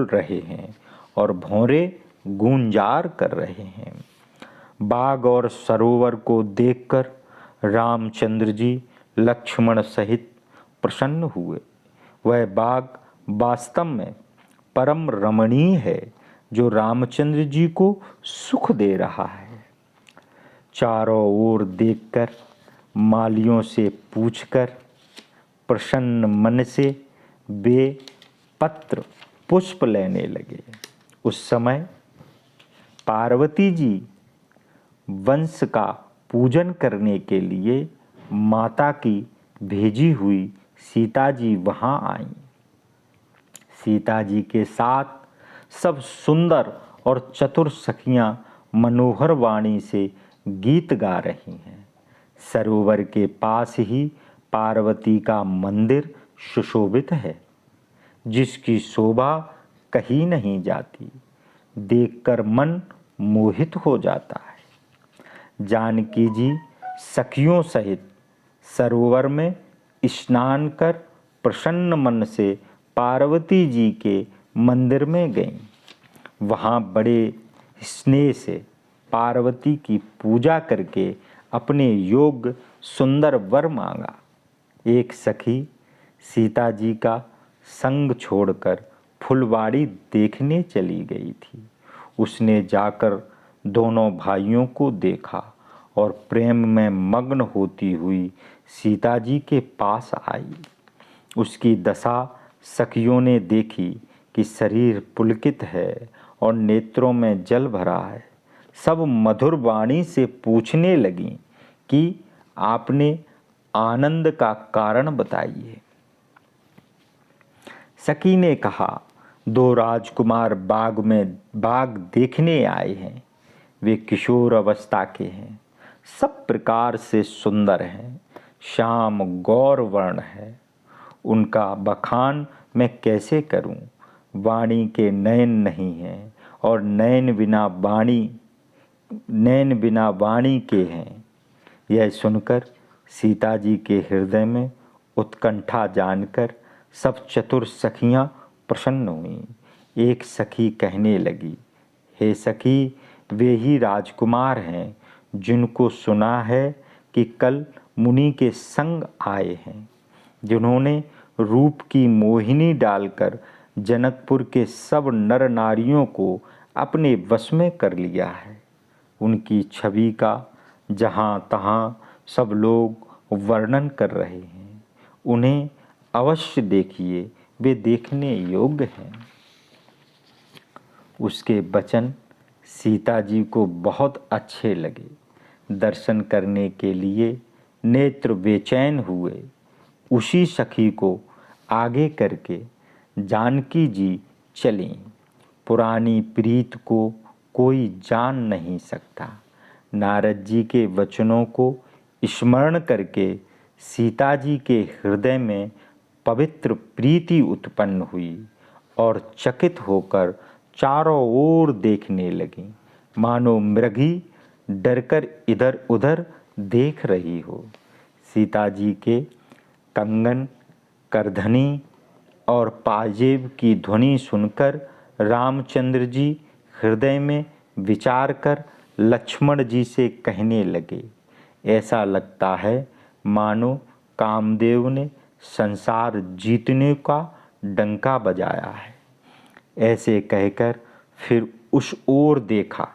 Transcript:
बोल रहे हैं और भौरे गुंजार कर रहे हैं। बाग और सरोवर को देखकर रामचंद्र जी लक्ष्मण सहित प्रसन्न हुए। वह बाग वास्तव में परम रमणीय है जो रामचंद्र जी को सुख दे रहा है। चारों ओर देखकर, मालियों से पूछकर, प्रसन्न मन से वे पत्र पुष्प लेने लगे। उस समय पार्वती जी वंश का पूजन करने के लिए माता की भेजी हुई सीता जी वहाँ आईं। सीता जी के साथ सब सुंदर और चतुर सखियां मनोहर वाणी से गीत गा रही हैं। सरोवर के पास ही पार्वती का मंदिर सुशोभित है, जिसकी शोभा कहीं नहीं जाती। देखकर मन मोहित हो जाता है। जानकी जी सखियों सहित सरोवर में स्नान कर प्रसन्न मन से पार्वती जी के मंदिर में गईं। वहाँ बड़े स्नेह से पार्वती की पूजा करके अपने योग्य सुंदर वर मांगा। एक सखी सीता जी का संग छोड़कर फुलवाड़ी देखने चली गई थी। उसने जाकर दोनों भाइयों को देखा और प्रेम में मग्न होती हुई सीता जी के पास आई। उसकी दशा सखियों ने देखी कि शरीर पुलकित है और नेत्रों में जल भरा है। सब मधुर वाणी से पूछने लगीं कि आपने आनंद का कारण बताइए। सखी ने कहा, दो राजकुमार बाग देखने आए हैं। वे किशोर अवस्था के हैं, सब प्रकार से सुंदर हैं। श्याम गौर वर्ण है। उनका बखान मैं कैसे करूं? वाणी के नयन नहीं हैं और नयन बिना वाणी के हैं। यह सुनकर सीता जी के हृदय में उत्कंठा जानकर सब चतुर सखियां प्रसन्न हुईं। एक सखी कहने लगी, हे सखी, वे ही राजकुमार हैं जिनको सुना है कि कल मुनि के संग आए हैं, जिन्होंने रूप की मोहिनी डालकर जनकपुर के सब नर नारियों को अपने वश में कर लिया है। उनकी छवि का जहाँ तहाँ सब लोग वर्णन कर रहे हैं। उन्हें अवश्य देखिए, वे देखने योग्य हैं। उसके वचन सीता जी को बहुत अच्छे लगे। दर्शन करने के लिए नेत्र बेचैन हुए। उसी सखी को आगे करके जानकी जी चलीं। पुरानी प्रीत को कोई जान नहीं सकता। नारद जी के वचनों को स्मरण करके सीता जी के हृदय में पवित्र प्रीति उत्पन्न हुई और चकित होकर चारों ओर देखने लगी, मानो मृगी डरकर इधर उधर देख रही हो। सीता जी के कंगन, करधनी और पाजेब की ध्वनि सुनकर रामचंद्र जी हृदय में विचार कर लक्ष्मण जी से कहने लगे, ऐसा लगता है मानो कामदेव ने संसार जीतने का डंका बजाया है। ऐसे कहकर फिर उस ओर देखा।